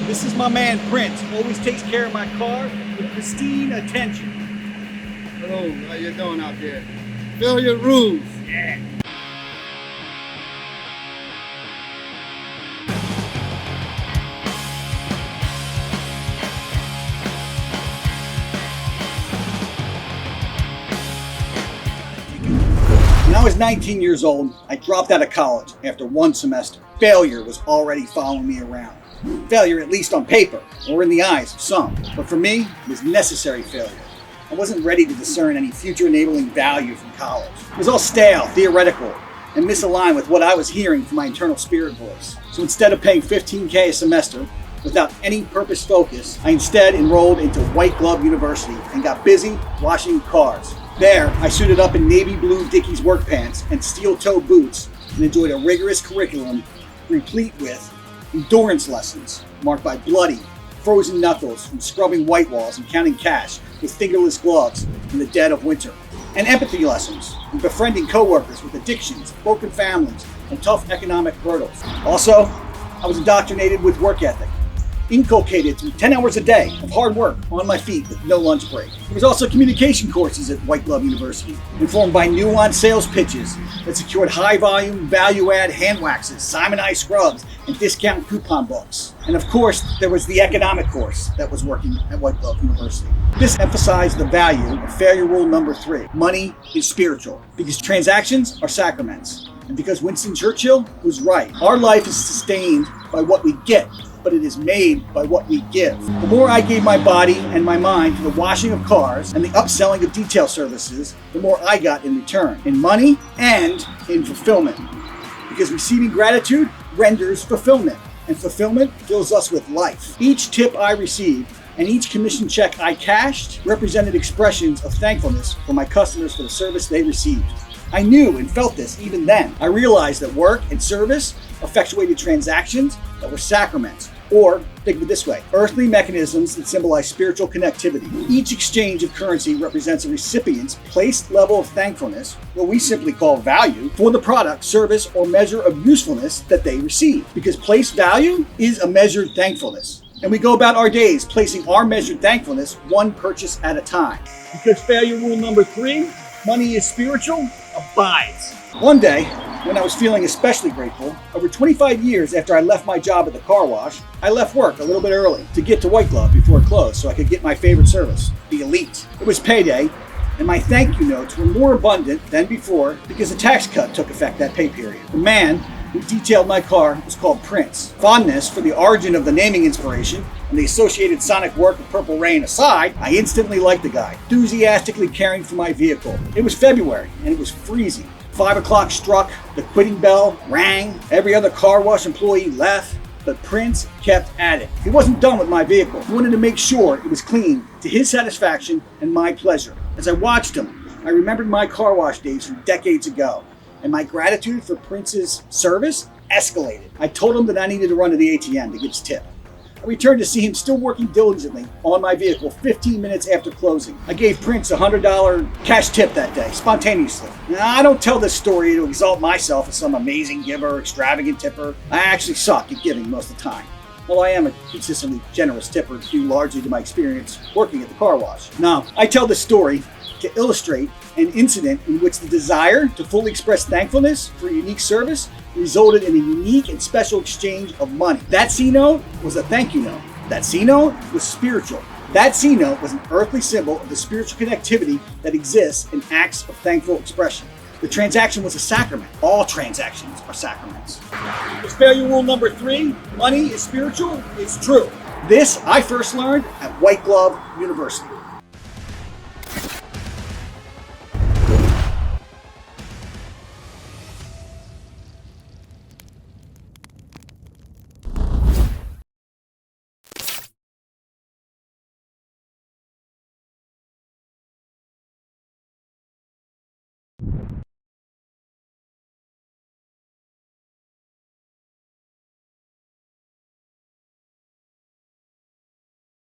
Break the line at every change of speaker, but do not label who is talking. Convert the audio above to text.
This is my man Prince. Always takes care of my car with pristine attention.
Hello, how you doing out there? Failure rules.
Yeah. When I was 19 years old, I dropped out of college after one semester. Failure was already following me around. Failure, at least on paper, or in the eyes of some. But for me, it was necessary failure. I wasn't ready to discern any future-enabling value from college. It was all stale, theoretical, and misaligned with what I was hearing from my internal spirit voice. So instead of paying $15K a semester, without any purpose focus, I instead enrolled into White Glove University and got busy washing cars. There, I suited up in navy blue Dickies work pants and steel-toe boots and enjoyed a rigorous curriculum replete with endurance lessons marked by bloody, frozen knuckles from scrubbing white walls and counting cash with fingerless gloves in the dead of winter, and empathy lessons and befriending coworkers with addictions, broken families, and tough economic hurdles. Also, I was indoctrinated with work ethic, inculcated through 10 hours a day of hard work on my feet with no lunch break. There was also communication courses at White Glove University, informed by nuanced sales pitches that secured high volume, value add hand waxes, Simonized scrubs, and discount coupon books. And of course, there was the economic course that was working at White Glove University. This emphasized the value of failure rule number 3. Money is spiritual, because transactions are sacraments. And because Winston Churchill was right. Our life is sustained by what we get, but it is made by what we give. The more I gave my body and my mind to the washing of cars and the upselling of detail services, the more I got in return, in money and in fulfillment. Because receiving gratitude renders fulfillment, and fulfillment fills us with life. Each tip I received and each commission check I cashed represented expressions of thankfulness for my customers for the service they received. I knew and felt this even then. I realized that work and service effectuated transactions that were sacraments, or think of it this way, earthly mechanisms that symbolize spiritual connectivity. Each exchange of currency represents a recipient's placed level of thankfulness, what we simply call value, for the product, service, or measure of usefulness that they receive. Because placed value is a measured thankfulness. And we go about our days placing our measured thankfulness one purchase at a time. Because failure rule number 3, money is spiritual, abides. One day, when I was feeling especially grateful, over 25 years after I left my job at the car wash, I left work a little bit early to get to White Glove before it closed so I could get my favorite service, the Elite. It was payday, and my thank you notes were more abundant than before because a tax cut took effect that pay period. The man who detailed my car was called Prince. Fondness for the origin of the naming inspiration and the associated sonic work of Purple Rain aside, I instantly liked the guy, enthusiastically caring for my vehicle. It was February, and it was freezing. 5 o'clock struck, the quitting bell rang, every other car wash employee left, but Prince kept at it. He wasn't done with my vehicle. He wanted to make sure it was clean to his satisfaction and my pleasure. As I watched him, I remembered my car wash days from decades ago, and my gratitude for Prince's service escalated. I told him that I needed to run to the ATM to get his tip. I returned to see him still working diligently on my vehicle 15 minutes after closing. I gave Prince a $100 cash tip that day, spontaneously. Now, I don't tell this story to exalt myself as some amazing giver, extravagant tipper. I actually suck at giving most of the time. Well, I am a consistently generous tipper due largely to my experience working at the car wash. Now, I tell this story to illustrate an incident in which the desire to fully express thankfulness for a unique service resulted in a unique and special exchange of money. That C note was a thank you note. That C note was spiritual. That C note was an earthly symbol of the spiritual connectivity that exists in acts of thankful expression. The transaction was a sacrament. All transactions are sacraments. Is failure rule number 3, money is spiritual? It's true. This I first learned at White Glove University.